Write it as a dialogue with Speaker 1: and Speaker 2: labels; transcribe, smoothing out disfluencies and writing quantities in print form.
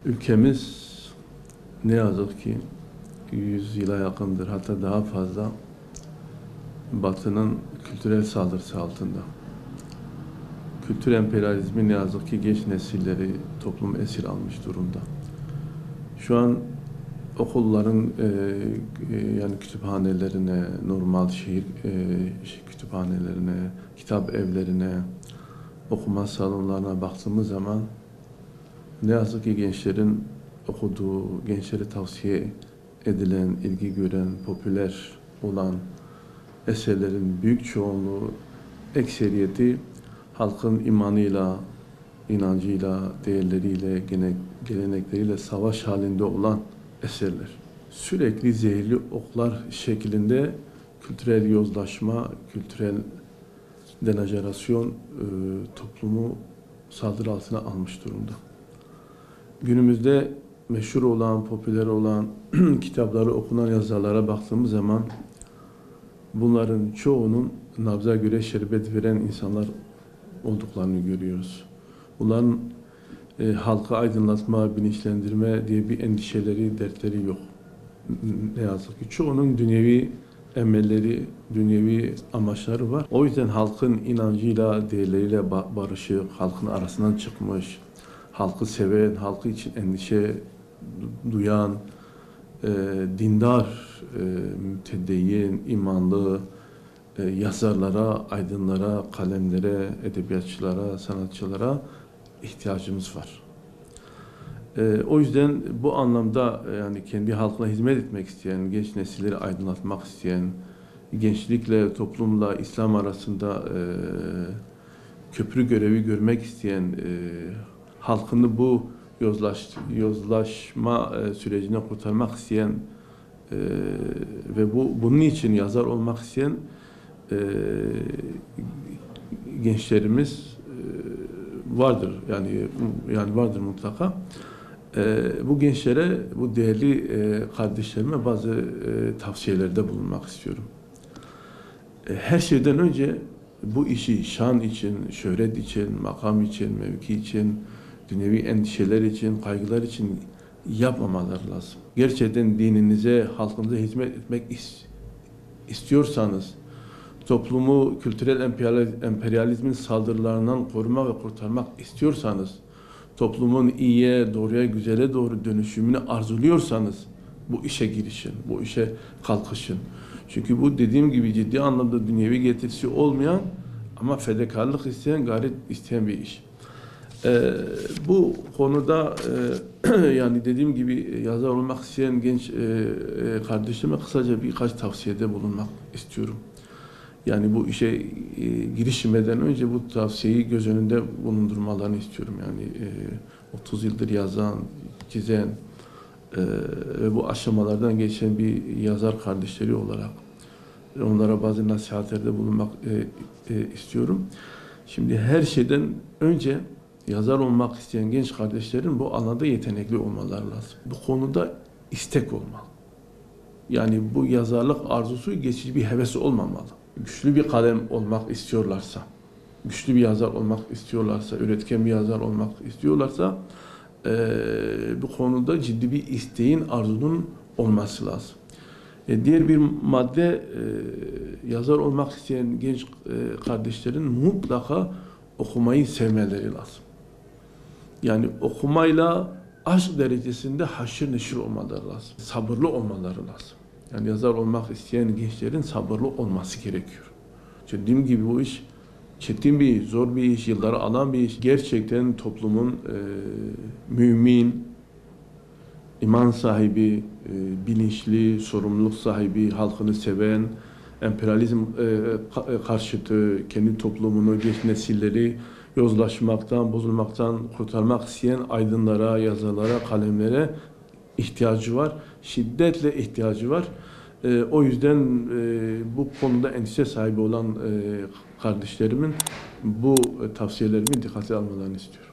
Speaker 1: Ülkemiz ne yazık ki 100 yıla yakındır, hatta daha fazla Batı'nın kültürel saldırısı altında. Kültür emperyalizmi ne yazık ki genç nesilleri toplum esir almış durumda. Şu an okulların yani kütüphanelerine, normal şehir kütüphanelerine, kitap evlerine, okuma salonlarına baktığımız zaman ne yazık ki gençlerin okuduğu, gençlere tavsiye edilen, ilgi gören, popüler olan eserlerin büyük çoğunluğu, ekseriyeti halkın imanıyla, inancıyla, değerleriyle, gelenekleriyle savaş halinde olan eserler. Sürekli zehirli oklar şeklinde kültürel yozlaşma, kültürel denajerasyon toplumu saldırı altına almış durumda. Günümüzde meşhur olan, popüler olan kitapları okunan yazarlara baktığımız zaman bunların çoğunun nabza göre şerbet veren insanlar olduklarını görüyoruz. Bunların halkı aydınlatma, bilinçlendirme diye bir endişeleri, dertleri yok. Ne yazık ki çoğunun dünyevi emelleri, dünyevi amaçları var. O yüzden halkın inancıyla, değerleriyle barışık, halkın arasından çıkmış, halkı seven, halkı için endişe duyan, dindar, mütedeyyin, imanlı yazarlara, aydınlara, kalemlere, edebiyatçılara, sanatçılara ihtiyacımız var. O yüzden bu anlamda yani kendi halkına hizmet etmek isteyen, genç nesilleri aydınlatmak isteyen, gençlikle, toplumla, İslam arasında köprü görevi görmek isteyen, halkını bu yozlaşma sürecine kurtarmak isteyen ve bunun için yazar olmak isteyen gençlerimiz vardır. Yani vardır mutlaka. Bu gençlere, bu değerli kardeşlerime bazı tavsiyelerde bulunmak istiyorum. Her şeyden önce bu işi şan için, şöhret için, makam için, mevki için, dünyevi endişeler için, kaygılar için yapmamaları lazım. Gerçekten dininize, halkınıza hizmet etmek istiyorsanız, toplumu kültürel emperyalizmin saldırılarından korumak ve kurtarmak istiyorsanız, toplumun iyiye, doğruya, güzele doğru dönüşümünü arzuluyorsanız bu işe girişin, bu işe kalkışın. Çünkü bu dediğim gibi ciddi anlamda dünyevi getirisi olmayan ama fedakarlık isteyen, gayret isteyen bir iş. Bu konuda yani dediğim gibi yazar olmak isteyen genç kardeşime kısaca birkaç tavsiyede bulunmak istiyorum. Yani bu işe girişmeden önce bu tavsiyeyi göz önünde bulundurmalarını istiyorum. Yani 30 yıldır yazan, çizen ve bu aşamalardan geçen bir yazar kardeşleri olarak onlara bazı nasihatlerde bulunmak istiyorum. Şimdi her şeyden önce yazar olmak isteyen genç kardeşlerin bu alanda yetenekli olmaları lazım. Bu konuda istek olmalı. Yani bu yazarlık arzusu geçici bir heves olmamalı. Güçlü bir kalem olmak istiyorlarsa, güçlü bir yazar olmak istiyorlarsa, üretken bir yazar olmak istiyorlarsa bu konuda ciddi bir isteğin, arzunun olması lazım. Diğer bir madde yazar olmak isteyen genç kardeşlerin mutlaka okumayı sevmeleri lazım. Yani okumayla aşk derecesinde haşır neşir olmaları lazım. Sabırlı olmaları lazım. Yani yazar olmak isteyen gençlerin sabırlı olması gerekiyor. Dediğim gibi bu iş çetin bir iş, zor bir iş, yılları alan bir iş. Gerçekten toplumun mümin, iman sahibi, bilinçli, sorumluluk sahibi, halkını seven, emperyalizm karşıtı, kendi toplumunu, genç nesilleri yozlaşmaktan, bozulmaktan kurtarmak isteyen aydınlara, yazarlara, kalemlere ihtiyacı var. Şiddetle ihtiyacı var. O yüzden bu konuda endişe sahibi olan kardeşlerimin bu tavsiyelerimi dikkate almalarını istiyorum.